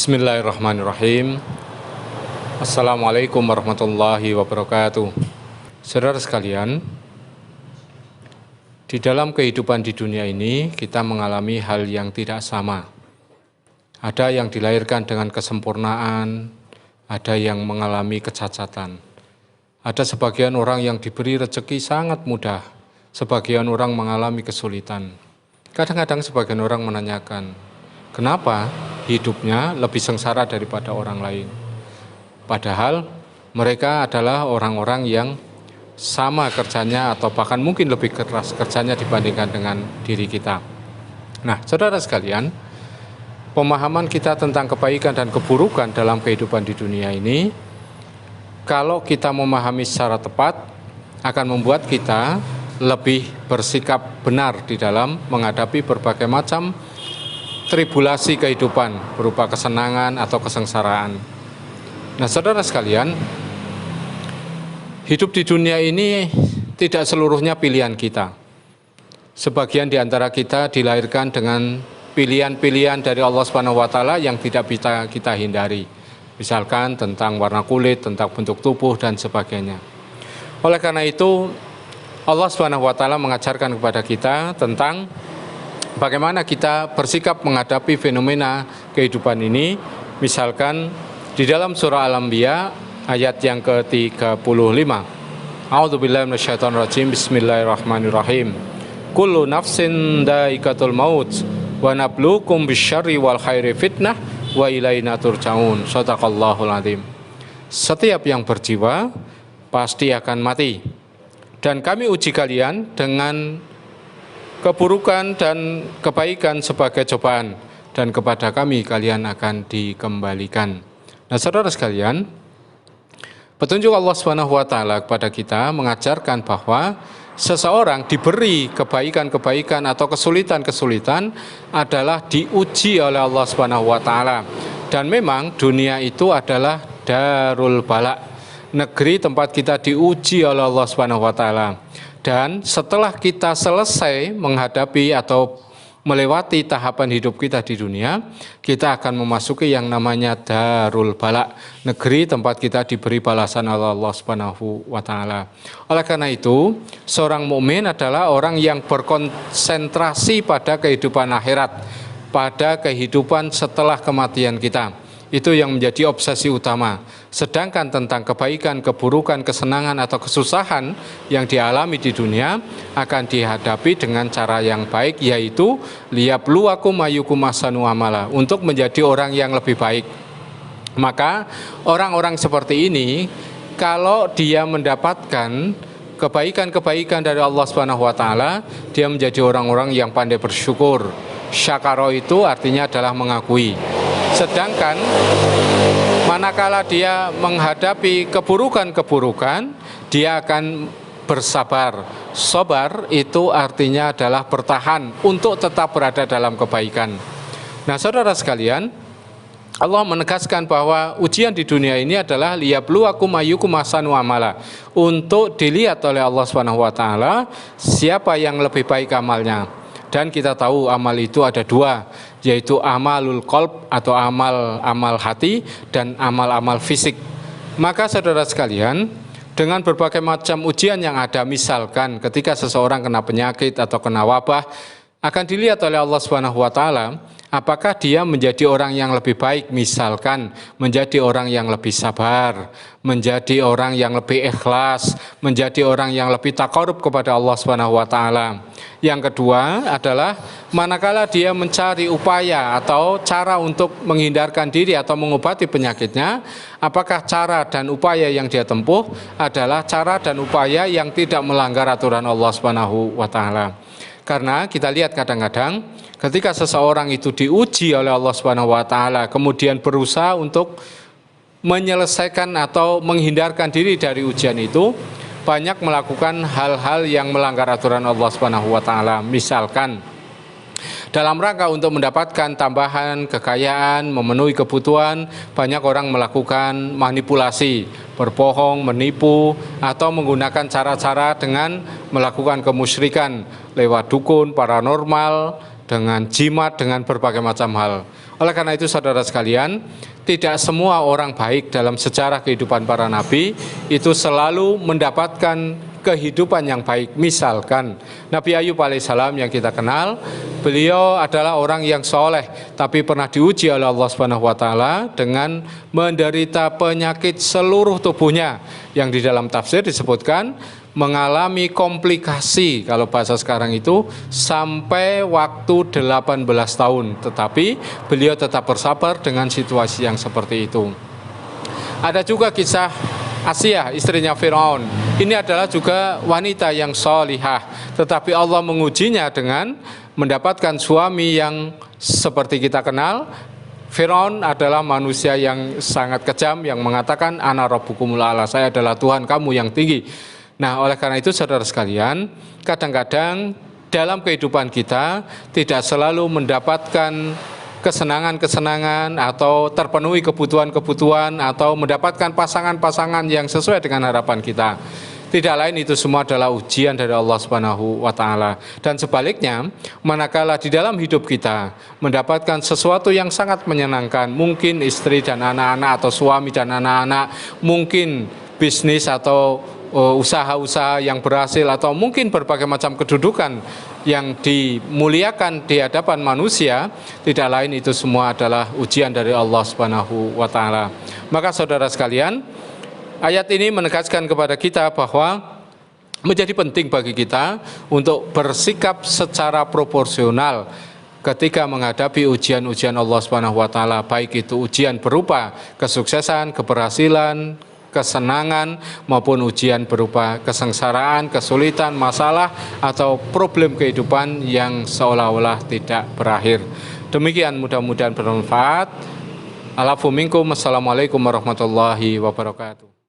Bismillahirrahmanirrahim. Assalamualaikum warahmatullahi wabarakatuh. Saudara sekalian, di dalam kehidupan di dunia ini kita mengalami hal yang tidak sama. Ada yang dilahirkan dengan kesempurnaan, ada yang mengalami kecacatan. Ada sebagian orang yang diberi rezeki sangat mudah, sebagian orang mengalami kesulitan. Kadang-kadang sebagian orang menanyakan, kenapa hidupnya lebih sengsara daripada orang lain? Padahal mereka adalah orang-orang yang sama kerjanya atau bahkan mungkin lebih keras kerjanya dibandingkan dengan diri kita. Nah, saudara sekalian, pemahaman kita tentang kebaikan dan keburukan dalam kehidupan di dunia ini, kalau kita memahami secara tepat, akan membuat kita lebih bersikap benar di dalam menghadapi berbagai macam tribulasi kehidupan berupa kesenangan atau kesengsaraan. Nah, saudara sekalian, hidup di dunia ini tidak seluruhnya pilihan kita. Sebagian di antara kita dilahirkan dengan pilihan-pilihan dari Allah Subhanahu wa taala yang tidak bisa kita hindari. Misalkan tentang warna kulit, tentang bentuk tubuh dan sebagainya. Oleh karena itu, Allah Subhanahu wa taala mengajarkan kepada kita tentang bagaimana kita bersikap menghadapi fenomena kehidupan ini. Misalkan di dalam surah Al-Anbiya ayat yang ke-35. A'udzubillahi minasyaitonirrajim. Bismillahirrahmanirrahim. Kullu nafsin dha'iqatul maut wa nabluukum bisyarri wal khairi fitnah wa ilaina turja'un. Shadaqallahul azim. Setiap yang berjiwa pasti akan mati, dan kami uji kalian dengan keburukan dan kebaikan sebagai cobaan, dan kepada kami kalian akan dikembalikan. Nah, saudara sekalian, petunjuk Allah Subhanahu wa taala kepada kita mengajarkan bahwa seseorang diberi kebaikan-kebaikan atau kesulitan-kesulitan adalah diuji oleh Allah Subhanahu wa taala. Dan memang dunia itu adalah darul bala, negeri tempat kita diuji oleh Allah Subhanahu wa taala. Dan setelah kita selesai menghadapi atau melewati tahapan hidup kita di dunia, kita akan memasuki yang namanya darul bala, negeri tempat kita diberi balasan oleh Allah Subhanahu wa taala. Oleh karena itu, seorang mukmin adalah orang yang berkonsentrasi pada kehidupan akhirat, pada kehidupan setelah kematian kita. Itu yang menjadi obsesi utama. Sedangkan tentang kebaikan, keburukan, kesenangan atau kesusahan yang dialami di dunia akan dihadapi dengan cara yang baik, yaitu liyabluwakum ayyukum ahsanu amala, untuk menjadi orang yang lebih baik. Maka orang-orang seperti ini, kalau dia mendapatkan kebaikan-kebaikan dari Allah Subhanahu wa taala, dia menjadi orang-orang yang pandai bersyukur. Syakaro itu artinya adalah mengakui. Sedangkan manakala dia menghadapi keburukan-keburukan, dia akan bersabar. Sabar itu artinya adalah bertahan untuk tetap berada dalam kebaikan. Nah, saudara sekalian, Allah menegaskan bahwa ujian di dunia ini adalah liyabluwakum ayyukum ahsanu amala, untuk dilihat oleh Allah Subhanahu wa taala siapa yang lebih baik amalnya. Dan kita tahu amal itu ada dua, yaitu amalul qalb atau amal hati dan amal-amal fisik. Maka saudara sekalian, dengan berbagai macam ujian yang ada, misalkan ketika seseorang kena penyakit atau kena wabah, akan dilihat oleh Allah Subhanahu wa taala apakah dia menjadi orang yang lebih baik, misalkan menjadi orang yang lebih sabar, menjadi orang yang lebih ikhlas, menjadi orang yang lebih taqarrub kepada Allah Subhanahu wa taala. Yang kedua adalah manakala dia mencari upaya atau cara untuk menghindarkan diri atau mengobati penyakitnya, apakah cara dan upaya yang dia tempuh adalah cara dan upaya yang tidak melanggar aturan Allah Subhanahu wa taala. Karena kita lihat kadang-kadang ketika seseorang itu diuji oleh Allah Subhanahu wa taala, kemudian berusaha untuk menyelesaikan atau menghindarkan diri dari ujian itu, banyak melakukan hal-hal yang melanggar aturan Allah Subhanahu wa taala. Misalkan dalam rangka untuk mendapatkan tambahan kekayaan, memenuhi kebutuhan, banyak orang melakukan manipulasi, berbohong, menipu, atau menggunakan cara-cara dengan melakukan kemusyrikan lewat dukun, paranormal, dengan jimat, dengan berbagai macam hal. Oleh karena itu saudara sekalian, tidak semua orang baik dalam sejarah kehidupan para nabi itu selalu mendapatkan kehidupan yang baik. Misalkan Nabi Ayub alaihissalam yang kita kenal, beliau adalah orang yang soleh, tapi pernah diuji oleh Allah Subhanahu wa Ta'ala dengan menderita penyakit seluruh tubuhnya, yang di dalam tafsir disebutkan mengalami komplikasi, kalau bahasa sekarang itu, sampai waktu 18 tahun. Tetapi beliau tetap bersabar dengan situasi yang seperti itu. Ada juga kisah Asia, istrinya Firaun. Ini adalah juga wanita yang solihah, tetapi Allah mengujinya dengan mendapatkan suami yang seperti kita kenal. Firaun adalah manusia yang sangat kejam, yang mengatakan ana rabbukumul a'la, saya adalah Tuhan kamu yang tinggi. Nah, oleh karena itu saudara sekalian, kadang-kadang dalam kehidupan kita tidak selalu mendapatkan kesenangan-kesenangan atau terpenuhi kebutuhan-kebutuhan atau mendapatkan pasangan-pasangan yang sesuai dengan harapan kita. Tidak lain itu semua adalah ujian dari Allah Subhanahu wa Ta'ala. Dan sebaliknya, manakala di dalam hidup kita mendapatkan sesuatu yang sangat menyenangkan, mungkin istri dan anak-anak atau suami dan anak-anak, mungkin bisnis atau usaha-usaha yang berhasil, atau mungkin berbagai macam kedudukan yang dimuliakan di hadapan manusia, tidak lain itu semua adalah ujian dari Allah Subhanahu wa Ta'ala. Maka saudara sekalian, ayat ini menegaskan kepada kita bahwa menjadi penting bagi kita untuk bersikap secara proporsional ketika menghadapi ujian-ujian Allah Subhanahu wa Ta'ala, baik itu ujian berupa kesuksesan, keberhasilan, kesenangan, maupun ujian berupa kesengsaraan, kesulitan, masalah, atau problem kehidupan yang seolah-olah tidak berakhir. Demikian, mudah-mudahan bermanfaat. Alafu minkum. Assalamualaikum warahmatullahi wabarakatuh.